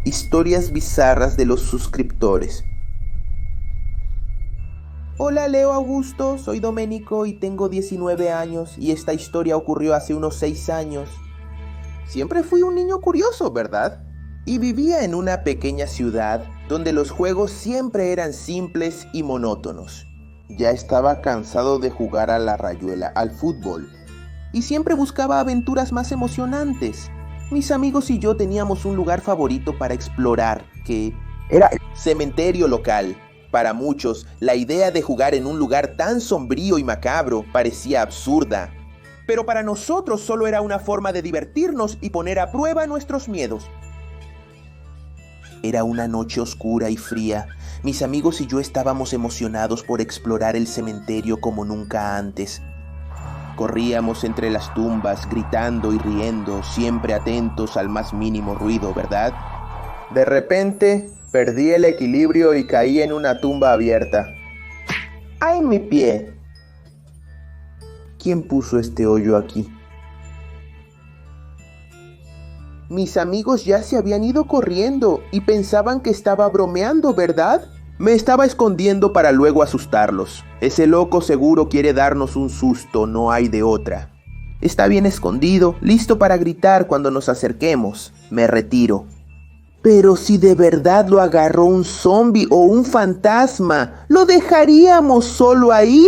Historias bizarras de los suscriptores. Hola Leo Augusto, soy Domenico y tengo 19 años y esta historia ocurrió hace unos 6 años. Siempre fui un niño curioso, ¿verdad? Y vivía en una pequeña ciudad donde los juegos siempre eran simples y monótonos. Ya estaba cansado de jugar a la rayuela, al fútbol, y siempre buscaba aventuras más emocionantes. Mis amigos y yo teníamos un lugar favorito para explorar, que era el cementerio local. Para muchos, la idea de jugar en un lugar tan sombrío y macabro parecía absurda. Pero para nosotros solo era una forma de divertirnos y poner a prueba nuestros miedos. Era una noche oscura y fría. Mis amigos y yo estábamos emocionados por explorar el cementerio como nunca antes. Corríamos entre las tumbas, gritando y riendo, siempre atentos al más mínimo ruido, ¿verdad? De repente, perdí el equilibrio y caí en una tumba abierta. ¡Ay, mi pie! ¿Quién puso este hoyo aquí? Mis amigos ya se habían ido corriendo y pensaban que estaba bromeando, ¿verdad? Me estaba escondiendo para luego asustarlos. Ese loco seguro quiere darnos un susto, no hay de otra. Está bien escondido, listo para gritar cuando nos acerquemos. Me retiro. Pero si de verdad lo agarró un zombi o un fantasma, ¿lo dejaríamos solo ahí?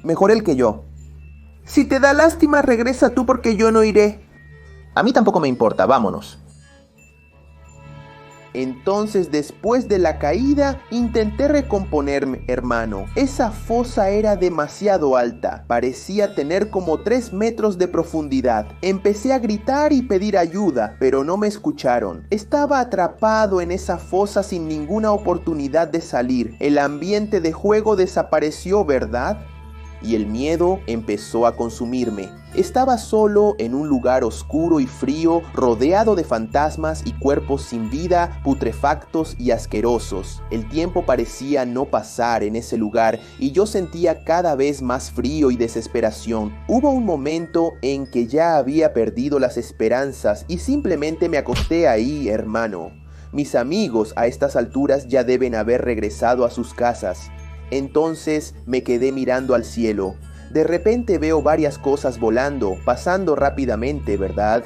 Mejor él que yo. Si te da lástima, regresa tú porque yo no iré. A mí tampoco me importa, vámonos. Entonces, después de la caída, intenté recomponerme, hermano. Esa fosa era demasiado alta. Parecía tener como 3 metros de profundidad. Empecé a gritar y pedir ayuda, pero no me escucharon. Estaba atrapado en esa fosa sin ninguna oportunidad de salir. El ambiente de juego desapareció, ¿verdad? Y el miedo empezó a consumirme. Estaba solo en un lugar oscuro y frío, rodeado de fantasmas y cuerpos sin vida, putrefactos y asquerosos. El tiempo parecía no pasar en ese lugar y yo sentía cada vez más frío y desesperación. Hubo un momento en que ya había perdido las esperanzas y simplemente me acosté ahí, hermano. Mis amigos a estas alturas ya deben haber regresado a sus casas. Entonces me quedé mirando al cielo. De repente veo varias cosas volando, pasando rápidamente, ¿verdad?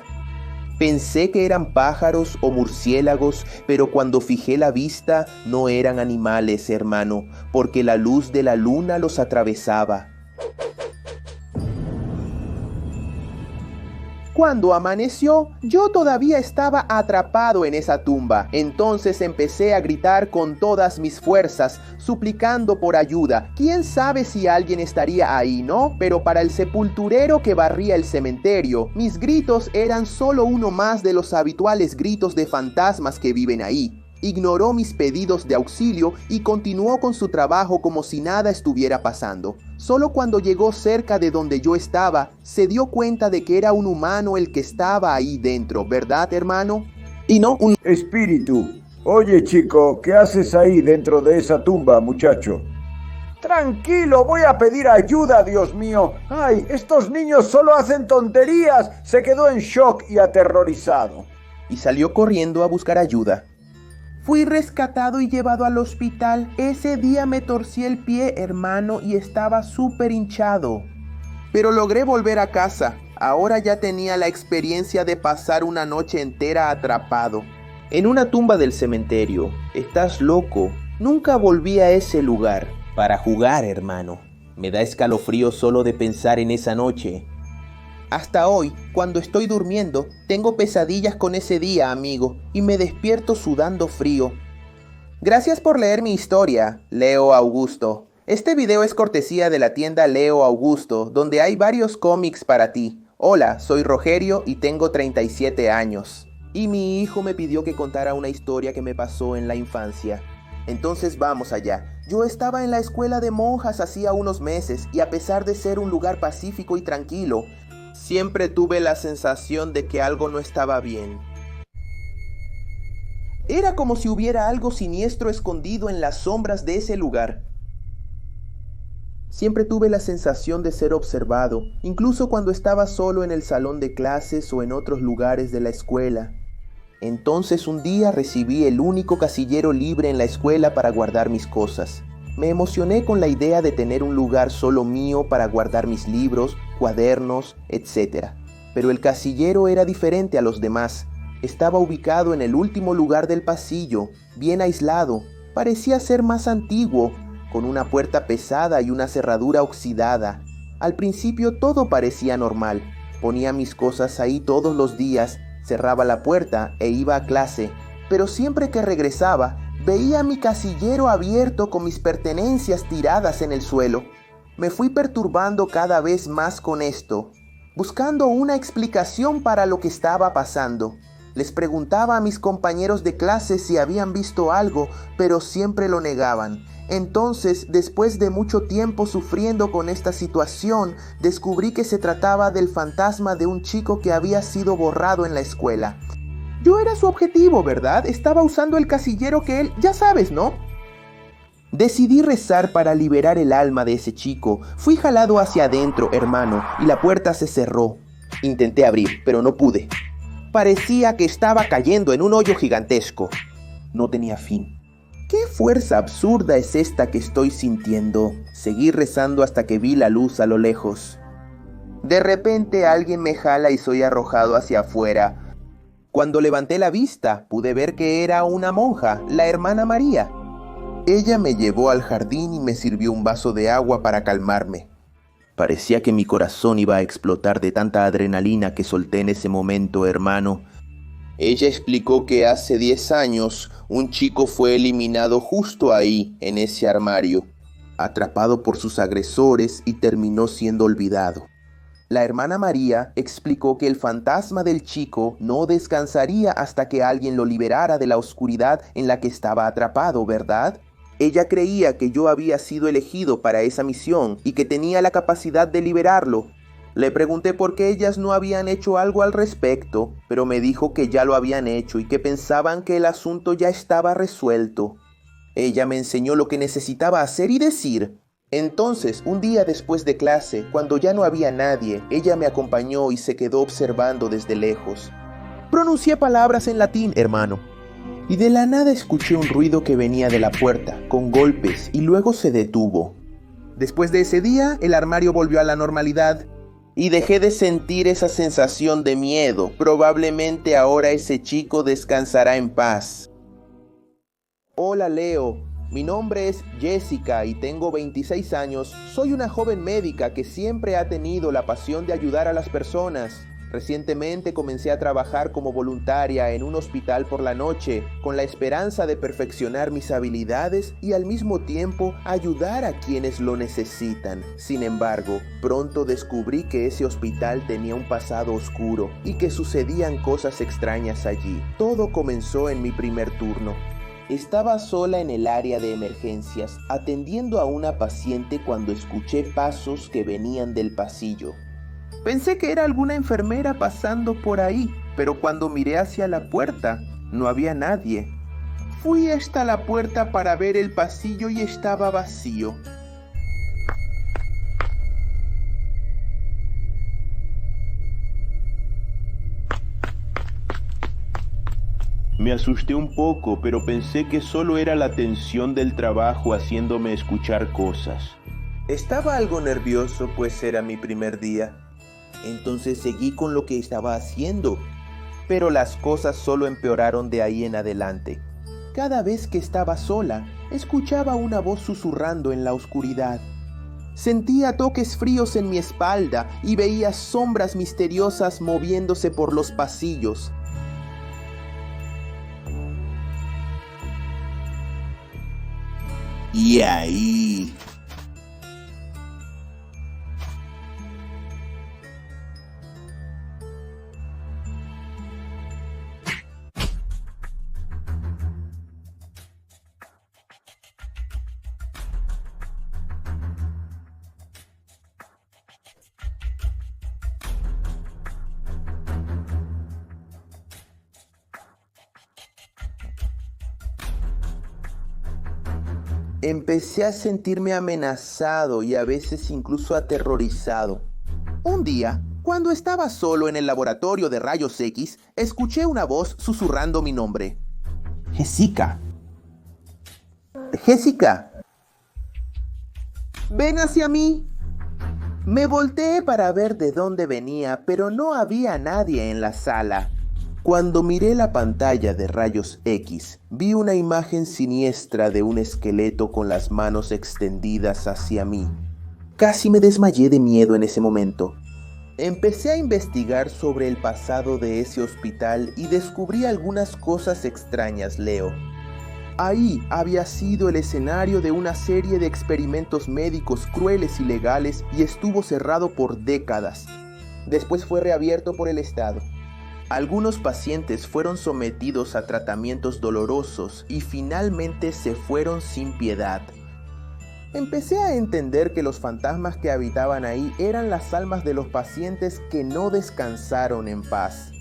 Pensé que eran pájaros o murciélagos, pero cuando fijé la vista no eran animales, hermano, porque la luz de la luna los atravesaba. Cuando amaneció, yo todavía estaba atrapado en esa tumba. Entonces empecé a gritar con todas mis fuerzas, suplicando por ayuda. ¿Quién sabe si alguien estaría ahí, no? Pero para el sepulturero que barría el cementerio, mis gritos eran solo uno más de los habituales gritos de fantasmas que viven ahí. Ignoró mis pedidos de auxilio y continuó con su trabajo como si nada estuviera pasando. Solo cuando llegó cerca de donde yo estaba, se dio cuenta de que era un humano el que estaba ahí dentro, ¿verdad, hermano? Y no un espíritu. Oye, chico, ¿qué haces ahí dentro de esa tumba, muchacho? Tranquilo, voy a pedir ayuda, Dios mío. Ay, estos niños solo hacen tonterías. Se quedó en shock y aterrorizado. Y salió corriendo a buscar ayuda. Fui rescatado y llevado al hospital. Ese día me torcí el pie, hermano, y estaba súper hinchado. Pero logré volver a casa. Ahora ya tenía la experiencia de pasar una noche entera atrapado en una tumba del cementerio. ¿Estás loco? Nunca volví a ese lugar para jugar, hermano. Me da escalofrío solo de pensar en esa noche. Hasta hoy, cuando estoy durmiendo, tengo pesadillas con ese día, amigo, y me despierto sudando frío. Gracias por leer mi historia, Leo Augusto. Este video es cortesía de la tienda Leo Augusto, donde hay varios cómics para ti. Hola, soy Rogerio y tengo 37 años. Y mi hijo me pidió que contara una historia que me pasó en la infancia. Entonces vamos allá. Yo estaba en la escuela de monjas hacía unos meses y a pesar de ser un lugar pacífico y tranquilo, siempre tuve la sensación de que algo no estaba bien. Era como si hubiera algo siniestro escondido en las sombras de ese lugar. Siempre tuve la sensación de ser observado, incluso cuando estaba solo en el salón de clases o en otros lugares de la escuela. Entonces un día recibí el único casillero libre en la escuela para guardar mis cosas. Me emocioné con la idea de tener un lugar solo mío para guardar mis libros, cuadernos, etc. Pero el casillero era diferente a los demás. Estaba ubicado en el último lugar del pasillo, bien aislado. Parecía ser más antiguo, con una puerta pesada y una cerradura oxidada. Al principio todo parecía normal. Ponía mis cosas ahí todos los días, cerraba la puerta e iba a clase. Pero siempre que regresaba, veía mi casillero abierto con mis pertenencias tiradas en el suelo. Me fui perturbando cada vez más con esto, buscando una explicación para lo que estaba pasando. Les preguntaba a mis compañeros de clase si habían visto algo, pero siempre lo negaban. Entonces, después de mucho tiempo sufriendo con esta situación, descubrí que se trataba del fantasma de un chico que había sido borrado en la escuela. Yo era su objetivo, ¿verdad? Estaba usando el casillero que él... Ya sabes, ¿no? Decidí rezar para liberar el alma de ese chico. Fui jalado hacia adentro, hermano, y la puerta se cerró. Intenté abrir, pero no pude. Parecía que estaba cayendo en un hoyo gigantesco. No tenía fin. ¿Qué fuerza absurda es esta que estoy sintiendo? Seguí rezando hasta que vi la luz a lo lejos. De repente alguien me jala y soy arrojado hacia afuera. Cuando levanté la vista, pude ver que era una monja, la hermana María. Ella me llevó al jardín y me sirvió un vaso de agua para calmarme. Parecía que mi corazón iba a explotar de tanta adrenalina que solté en ese momento, hermano. Ella explicó que hace 10 años un chico fue eliminado justo ahí, en ese armario, atrapado por sus agresores y terminó siendo olvidado. La hermana María explicó que el fantasma del chico no descansaría hasta que alguien lo liberara de la oscuridad en la que estaba atrapado, ¿verdad? Ella creía que yo había sido elegido para esa misión y que tenía la capacidad de liberarlo. Le pregunté por qué ellas no habían hecho algo al respecto, pero me dijo que ya lo habían hecho y que pensaban que el asunto ya estaba resuelto. Ella me enseñó lo que necesitaba hacer y decir. Entonces, un día después de clase, cuando ya no había nadie, ella me acompañó y se quedó observando desde lejos. Pronuncié palabras en latín, hermano. Y de la nada escuché un ruido que venía de la puerta, con golpes, y luego se detuvo. Después de ese día, el armario volvió a la normalidad. Y dejé de sentir esa sensación de miedo. Probablemente ahora ese chico descansará en paz. Hola Leo, mi nombre es Jessica y tengo 26 años. Soy una joven médica que siempre ha tenido la pasión de ayudar a las personas. Recientemente comencé a trabajar como voluntaria en un hospital por la noche, con la esperanza de perfeccionar mis habilidades y al mismo tiempo ayudar a quienes lo necesitan. Sin embargo, pronto descubrí que ese hospital tenía un pasado oscuro y que sucedían cosas extrañas allí. Todo comenzó en mi primer turno. Estaba sola en el área de emergencias, atendiendo a una paciente cuando escuché pasos que venían del pasillo. Pensé que era alguna enfermera pasando por ahí, pero cuando miré hacia la puerta, no había nadie. Fui hasta la puerta para ver el pasillo y estaba vacío. Me asusté un poco, pero pensé que solo era la tensión del trabajo haciéndome escuchar cosas. Estaba algo nervioso, pues era mi primer día. Entonces seguí con lo que estaba haciendo, pero las cosas solo empeoraron de ahí en adelante. Cada vez que estaba sola, escuchaba una voz susurrando en la oscuridad. Sentía toques fríos en mi espalda y veía sombras misteriosas moviéndose por los pasillos. Y ahí... Empecé a sentirme amenazado y a veces incluso aterrorizado. Un día, Cuando estaba solo en el laboratorio de rayos X, escuché una voz susurrando mi nombre. Jessica. Jessica. Ven hacia mí. Me volteé para ver de dónde venía, pero no había nadie en la sala. Cuando miré la pantalla de rayos X, vi una imagen siniestra de un esqueleto con las manos extendidas hacia mí. Casi me desmayé de miedo en ese momento. Empecé a investigar sobre el pasado de ese hospital y descubrí algunas cosas extrañas, Leo. Ahí había sido el escenario de una serie de experimentos médicos crueles y legales y estuvo cerrado por décadas. Después fue reabierto por el Estado. Algunos pacientes fueron sometidos a tratamientos dolorosos y finalmente se fueron sin piedad. Empecé a entender que los fantasmas que habitaban ahí eran las almas de los pacientes que no descansaron en paz.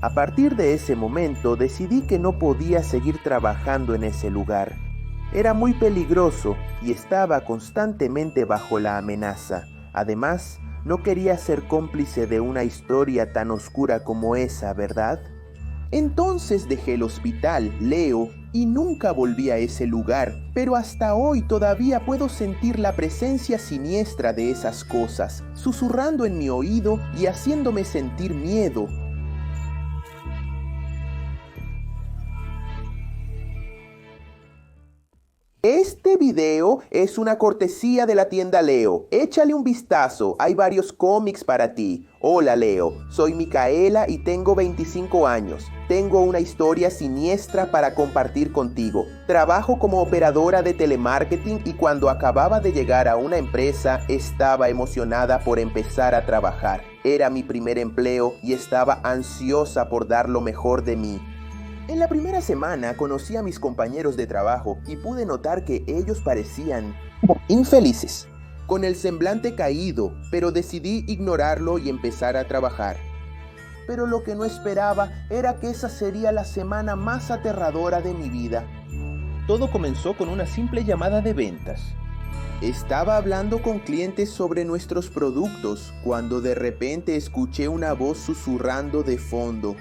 A partir de ese momento decidí que no podía seguir trabajando en ese lugar. Era muy peligroso y estaba constantemente bajo la amenaza. Además, no quería ser cómplice de una historia tan oscura como esa, ¿verdad? Entonces dejé el hospital, Leo, y nunca volví a ese lugar, pero hasta hoy todavía puedo sentir la presencia siniestra de esas cosas, susurrando en mi oído y haciéndome sentir miedo. Este video es una cortesía de la tienda Leo. Échale un vistazo, hay varios cómics para ti. Hola Leo, soy Micaela y tengo 25 años. Tengo una historia siniestra para compartir contigo. Trabajo como operadora de telemarketing y cuando acababa de llegar a una empresa estaba emocionada por empezar a trabajar. Era mi primer empleo y estaba ansiosa por dar lo mejor de mí. En la primera semana conocí a mis compañeros de trabajo y pude notar que ellos parecían infelices, con el semblante caído, pero decidí ignorarlo y empezar a trabajar. Pero lo que no esperaba era que esa sería la semana más aterradora de mi vida. Todo comenzó con una simple llamada de ventas. Estaba hablando con clientes sobre nuestros productos cuando de repente escuché una voz susurrando de fondo.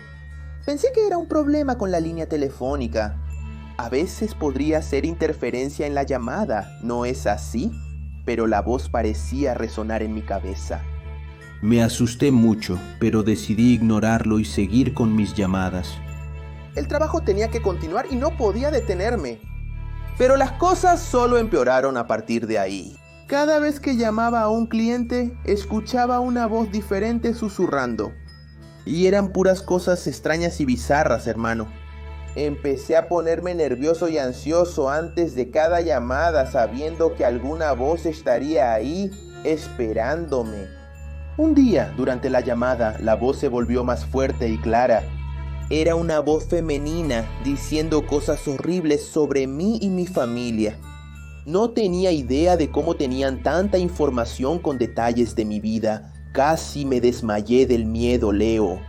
Pensé que era un problema con la línea telefónica. A veces podría ser interferencia en la llamada, ¿no es así? Pero la voz parecía resonar en mi cabeza. Me asusté mucho, pero decidí ignorarlo y seguir con mis llamadas. El trabajo tenía que continuar y no podía detenerme. Pero las cosas solo empeoraron a partir de ahí. Cada vez que llamaba a un cliente, escuchaba una voz diferente susurrando. Y eran puras cosas extrañas y bizarras, hermano. Empecé a ponerme nervioso y ansioso antes de cada llamada, sabiendo que alguna voz estaría ahí, esperándome. Un día, durante la llamada, la voz se volvió más fuerte y clara. Era una voz femenina, diciendo cosas horribles sobre mí y mi familia. No tenía idea de cómo tenían tanta información con detalles de mi vida. Casi me desmayé del miedo, Leo.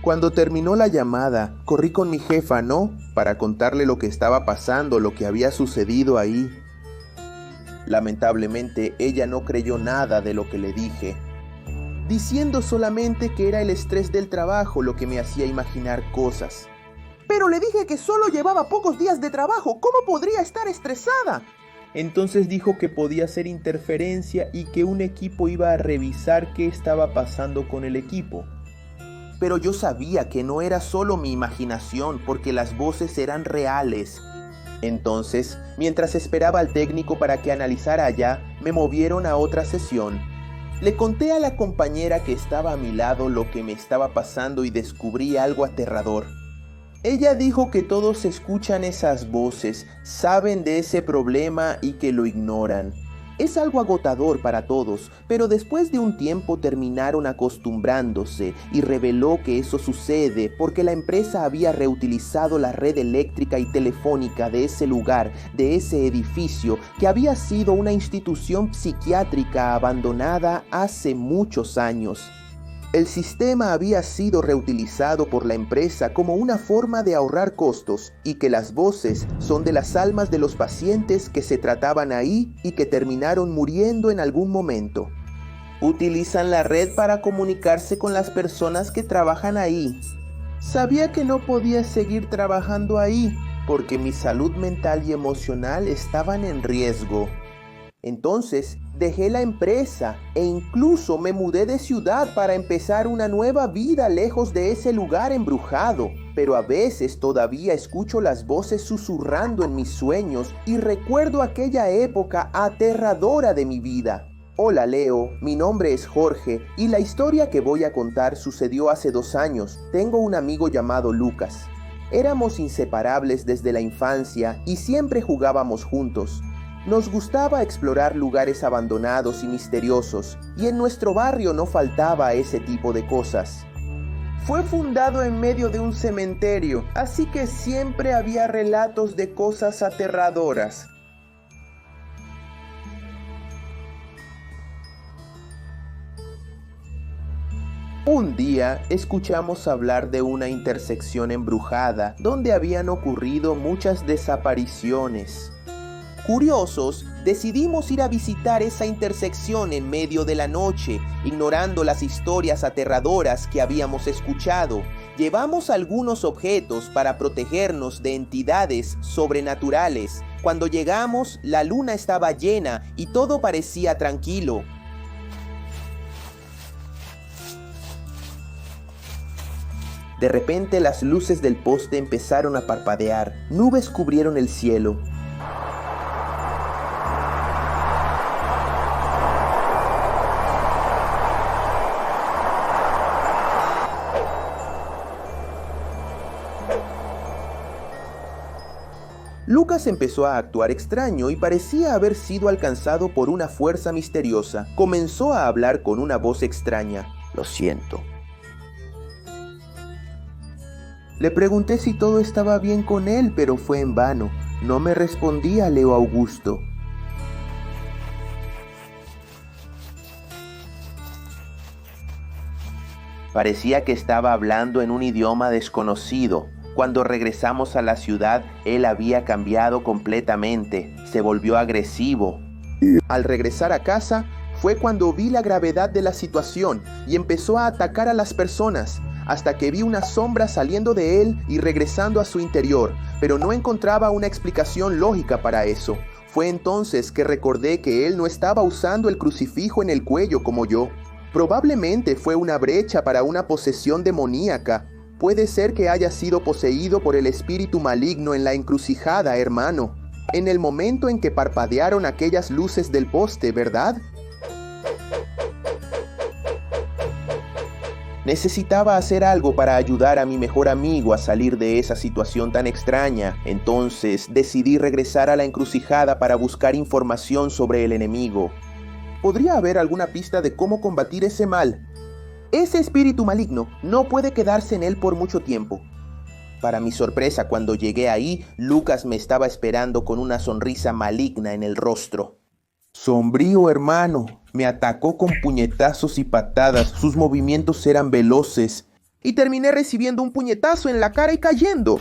Cuando terminó la llamada, corrí con mi jefa, ¿no? Para contarle lo que estaba pasando, lo que había sucedido ahí. Lamentablemente, ella no creyó nada de lo que le dije, diciendo solamente que era el estrés del trabajo lo que me hacía imaginar cosas. Pero le dije que solo llevaba pocos días de trabajo, ¿cómo podría estar estresada? Entonces dijo que podía ser interferencia y que un equipo iba a revisar qué estaba pasando con el equipo. Pero yo sabía que no era solo mi imaginación porque las voces eran reales. Entonces, mientras esperaba al técnico para que analizara allá, me movieron a otra sesión. Le conté a la compañera que estaba a mi lado lo que me estaba pasando y descubrí algo aterrador. Ella dijo que todos escuchan esas voces, saben de ese problema y que lo ignoran. Es algo agotador para todos, pero después de un tiempo terminaron acostumbrándose y reveló que eso sucede porque la empresa había reutilizado la red eléctrica y telefónica de ese lugar, de ese edificio, que había sido una institución psiquiátrica abandonada hace muchos años. El sistema había sido reutilizado por la empresa como una forma de ahorrar costos y que las voces son de las almas de los pacientes que se trataban ahí y que terminaron muriendo en algún momento. Utilizan la red para comunicarse con las personas que trabajan ahí. Sabía que no podía seguir trabajando ahí porque mi salud mental y emocional estaban en riesgo. Entonces dejé la empresa e incluso me mudé de ciudad para empezar una nueva vida lejos de ese lugar embrujado. Pero a veces todavía escucho las voces susurrando en mis sueños y recuerdo aquella época aterradora de mi vida. Hola Leo, mi nombre es Jorge y la historia que voy a contar sucedió hace 2 años. Tengo un amigo llamado Lucas. Éramos inseparables desde la infancia y siempre jugábamos juntos. Nos gustaba explorar lugares abandonados y misteriosos, y en nuestro barrio no faltaba ese tipo de cosas. Fue fundado en medio de un cementerio, así que siempre había relatos de cosas aterradoras. Un día escuchamos hablar de una intersección embrujada donde habían ocurrido muchas desapariciones. Curiosos, decidimos ir a visitar esa intersección en medio de la noche, ignorando las historias aterradoras que habíamos escuchado. Llevamos algunos objetos para protegernos de entidades sobrenaturales. Cuando llegamos, la luna estaba llena y todo parecía tranquilo. De repente las luces del poste empezaron a parpadear. Nubes cubrieron el cielo. Lucas empezó a actuar extraño y parecía haber sido alcanzado por una fuerza misteriosa. Comenzó a hablar con una voz extraña. Lo siento. Le pregunté si todo estaba bien con él, pero fue en vano. No me respondía Leo Augusto. Parecía que estaba hablando en un idioma desconocido. Cuando regresamos a la ciudad, él había cambiado completamente. Se volvió agresivo. Al regresar a casa, fue cuando vi la gravedad de la situación y empezó a atacar a las personas, hasta que vi una sombra saliendo de él y regresando a su interior, pero no encontraba una explicación lógica para eso. Fue entonces que recordé que él no estaba usando el crucifijo en el cuello como yo. Probablemente fue una brecha para una posesión demoníaca. Puede ser que haya sido poseído por el espíritu maligno en la encrucijada, hermano. En el momento en que parpadearon aquellas luces del poste, ¿verdad? Necesitaba hacer algo para ayudar a mi mejor amigo a salir de esa situación tan extraña. Entonces decidí regresar a la encrucijada para buscar información sobre el enemigo. ¿Podría haber alguna pista de cómo combatir ese mal? Ese espíritu maligno no puede quedarse en él por mucho tiempo. Para mi sorpresa, cuando llegué ahí, Lucas me estaba esperando con una sonrisa maligna en el rostro. Sombrío, hermano. Me atacó con puñetazos y patadas. Sus movimientos eran veloces. Y terminé recibiendo un puñetazo en la cara y cayendo.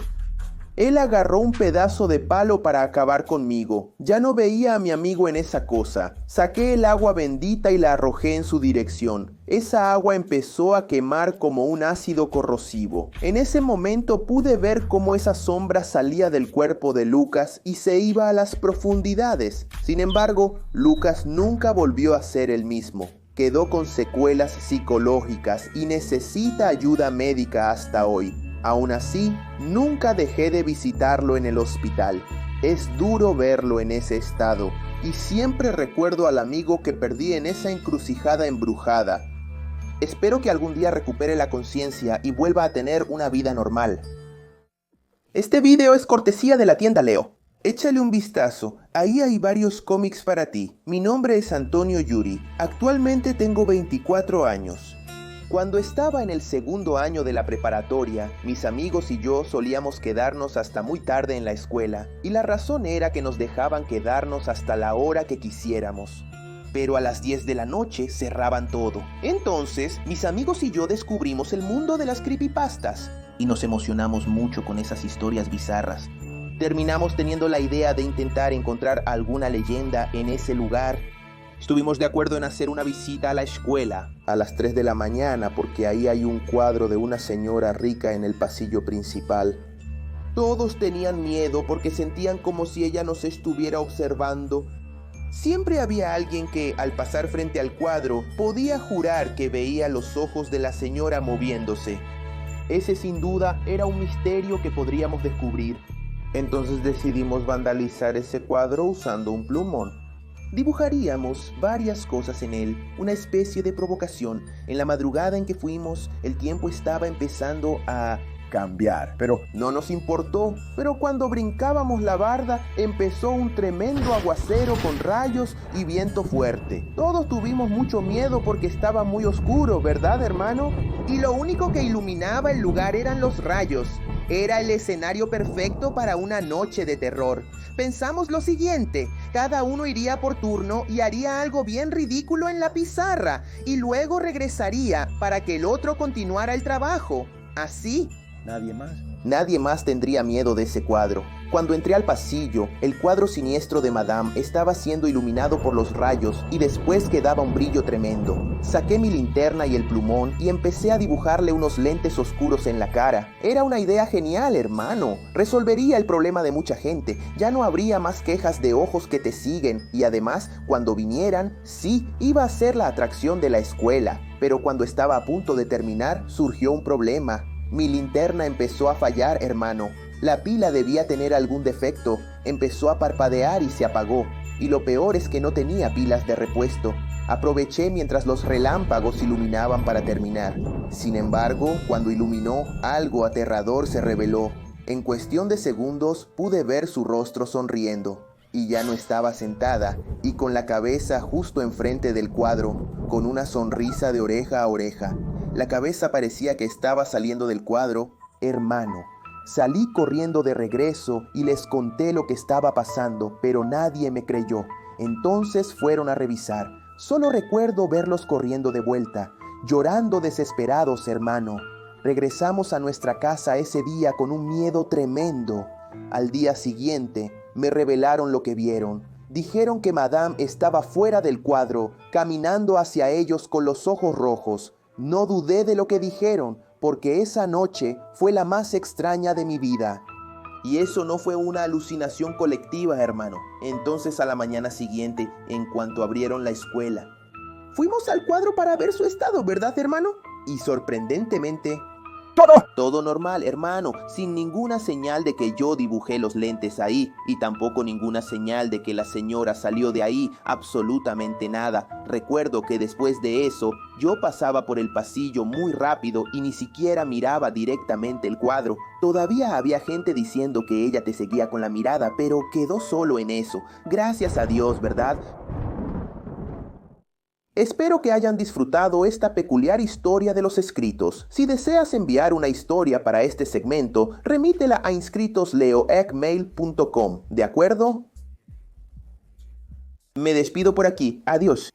Él agarró un pedazo de palo para acabar conmigo. Ya no veía a mi amigo en esa cosa. Saqué el agua bendita y la arrojé en su dirección. Esa agua empezó a quemar como un ácido corrosivo. En ese momento pude ver cómo esa sombra salía del cuerpo de Lucas y se iba a las profundidades. Sin embargo, Lucas nunca volvió a ser el mismo. Quedó con secuelas psicológicas y necesita ayuda médica hasta hoy. Aún así, nunca dejé de visitarlo en el hospital. Es duro verlo en ese estado, y siempre recuerdo al amigo que perdí en esa encrucijada embrujada. Espero que algún día recupere la conciencia y vuelva a tener una vida normal. Este video es cortesía de la tienda Leo. Échale un vistazo, ahí hay varios cómics para ti. Mi nombre es Antonio Yuri, actualmente tengo 24 años. Cuando estaba en el 2º año de la preparatoria, mis amigos y yo solíamos quedarnos hasta muy tarde en la escuela, y la razón era que nos dejaban quedarnos hasta la hora que quisiéramos. Pero a las 10 de la noche cerraban todo. Entonces, mis amigos y yo descubrimos el mundo de las creepypastas, y nos emocionamos mucho con esas historias bizarras. Terminamos teniendo la idea de intentar encontrar alguna leyenda en ese lugar. Estuvimos de acuerdo en hacer una visita a la escuela a las 3 de la mañana porque ahí hay un cuadro de una señora rica en el pasillo principal. Todos tenían miedo porque sentían como si ella nos estuviera observando. Siempre había alguien que, al pasar frente al cuadro, podía jurar que veía los ojos de la señora moviéndose. Ese sin duda era un misterio que podríamos descubrir. Entonces decidimos vandalizar ese cuadro usando un plumón. Dibujaríamos varias cosas en él, una especie de provocación. En la madrugada en que fuimos, el tiempo estaba empezando a cambiar, pero no nos importó. Pero cuando brincábamos la barda, empezó un tremendo aguacero con rayos y viento fuerte. Todos tuvimos mucho miedo porque estaba muy oscuro, ¿verdad, hermano? Y lo único que iluminaba el lugar eran los rayos. Era el escenario perfecto para una noche de terror. Pensamos lo siguiente: cada uno iría por turno y haría algo bien ridículo en la pizarra y luego regresaría para que el otro continuara el trabajo. Así. Nadie más tendría miedo de ese cuadro. Cuando entré al pasillo, el cuadro siniestro de Madame estaba siendo iluminado por los rayos y después quedaba un brillo tremendo. Saqué mi linterna y el plumón y empecé a dibujarle unos lentes oscuros en la cara. Era una idea genial, hermano. Resolvería el problema de mucha gente. Ya no habría más quejas de ojos que te siguen y además, cuando vinieran, sí, iba a ser la atracción de la escuela. Pero cuando estaba a punto de terminar, surgió un problema. Mi linterna empezó a fallar, hermano. La pila debía tener algún defecto. Empezó a parpadear y se apagó. Y lo peor es que no tenía pilas de repuesto. Aproveché mientras los relámpagos iluminaban para terminar. Sin embargo, cuando iluminó, algo aterrador se reveló. En cuestión de segundos pude ver su rostro sonriendo. Y ya no estaba sentada y con la cabeza justo enfrente del cuadro, con una sonrisa de oreja a oreja. La cabeza parecía que estaba saliendo del cuadro. Hermano, salí corriendo de regreso y les conté lo que estaba pasando, pero nadie me creyó. Entonces fueron a revisar. Solo recuerdo verlos corriendo de vuelta, llorando desesperados, hermano. Regresamos a nuestra casa ese día con un miedo tremendo. Al día siguiente, me revelaron lo que vieron. Dijeron que Madame estaba fuera del cuadro, caminando hacia ellos con los ojos rojos. No dudé de lo que dijeron, porque esa noche fue la más extraña de mi vida. Y eso no fue una alucinación colectiva, hermano. Entonces a la mañana siguiente, en cuanto abrieron la escuela, fuimos al cuadro para ver su estado, ¿verdad, hermano? Y sorprendentemente, todo normal, hermano, sin ninguna señal de que yo dibujé los lentes ahí y tampoco ninguna señal de que la señora salió de ahí, absolutamente nada. Recuerdo que después de eso, yo pasaba por el pasillo muy rápido y ni siquiera miraba directamente el cuadro. Todavía había gente diciendo que ella te seguía con la mirada, pero quedó solo en eso. Gracias a Dios, ¿verdad? Espero que hayan disfrutado esta peculiar historia de los escritos. Si deseas enviar una historia para este segmento, remítela a inscritosleo@gmail.com. ¿De acuerdo? Me despido por aquí. Adiós.